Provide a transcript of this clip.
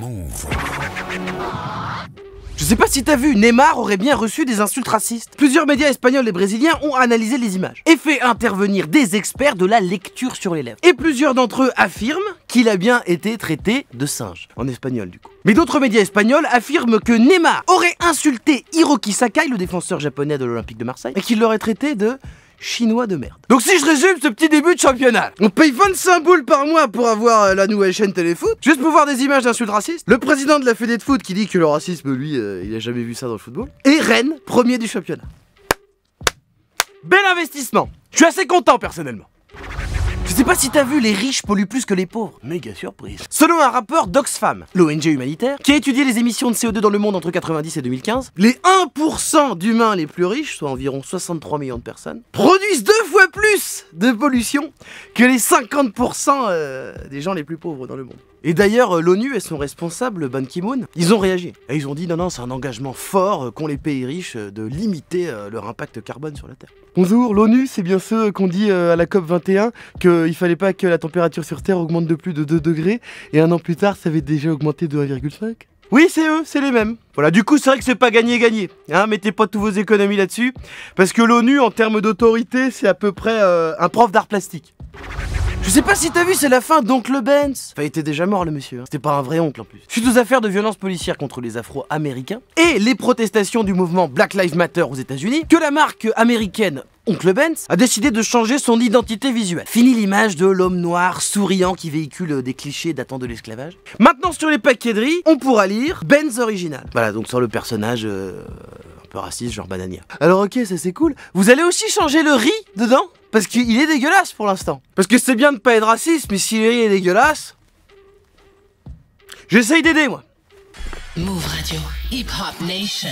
Move. Je sais pas si t'as vu, Neymar aurait bien reçu des insultes racistes. Plusieurs médias espagnols et brésiliens ont analysé les images et fait intervenir des experts de la lecture sur les lèvres. Et plusieurs d'entre eux affirment qu'il a bien été traité de singe, en espagnol du coup. Mais d'autres médias espagnols affirment que Neymar aurait insulté Hiroki Sakai, le défenseur japonais de l'Olympique de Marseille, et qu'il l'aurait traité de chinois de merde. Donc si je résume ce petit début de championnat, on paye 25 boules par mois pour avoir la nouvelle chaîne Téléfoot, juste pour voir des images d'insultes racistes, le président de la Fédé de foot qui dit que le racisme, lui, il a jamais vu ça dans le football, et Rennes, premier du championnat. Bel investissement. Je suis assez content personnellement. Je sais pas si t'as vu, les riches polluent plus que les pauvres. Méga surprise. Selon un rapport d'Oxfam, l'ONG humanitaire, qui a étudié les émissions de CO2 dans le monde entre 90 et 2015, les 1% d'humains les plus riches, soit environ 63 millions de personnes, produisent 2 fois plus de pollution que les 50% des gens les plus pauvres dans le monde. Et d'ailleurs, l'ONU et son responsable, Ban Ki-moon, ils ont réagi. Et ils ont dit non, c'est un engagement fort qu'ont les pays riches de limiter leur impact carbone sur la Terre. Bonjour, l'ONU, c'est bien ceux qu'on dit à la COP 21 qu'il fallait pas que la température sur Terre augmente de plus de 2 degrés, et un an plus tard, ça avait déjà augmenté de 1,5. Oui, c'est eux, c'est les mêmes. Voilà, du coup, c'est vrai que c'est pas gagné-gagné. Hein, mettez pas tous vos économies là-dessus, parce que l'ONU, en termes d'autorité, c'est à peu près un prof d'art plastique. Je sais pas si t'as vu, c'est la fin d'Oncle Benz. Enfin, il était déjà mort le monsieur, hein. C'était pas un vrai oncle en plus. Suite aux affaires de violences policières contre les Afro-Américains et les protestations du mouvement Black Lives Matter aux États-Unis, que la marque américaine Oncle Benz a décidé de changer son identité visuelle. Fini l'image de l'homme noir souriant qui véhicule des clichés datant de l'esclavage. Maintenant sur les paquets de riz, on pourra lire Benz original. Voilà, donc sans le personnage un peu raciste, genre banania. Alors ok, ça c'est cool. Vous allez aussi changer le riz dedans ? Parce qu'il est dégueulasse pour l'instant. Parce que c'est bien de pas être raciste, mais si le riz est dégueulasse... J'essaye d'aider moi. Move Radio, Hip Hop Nation.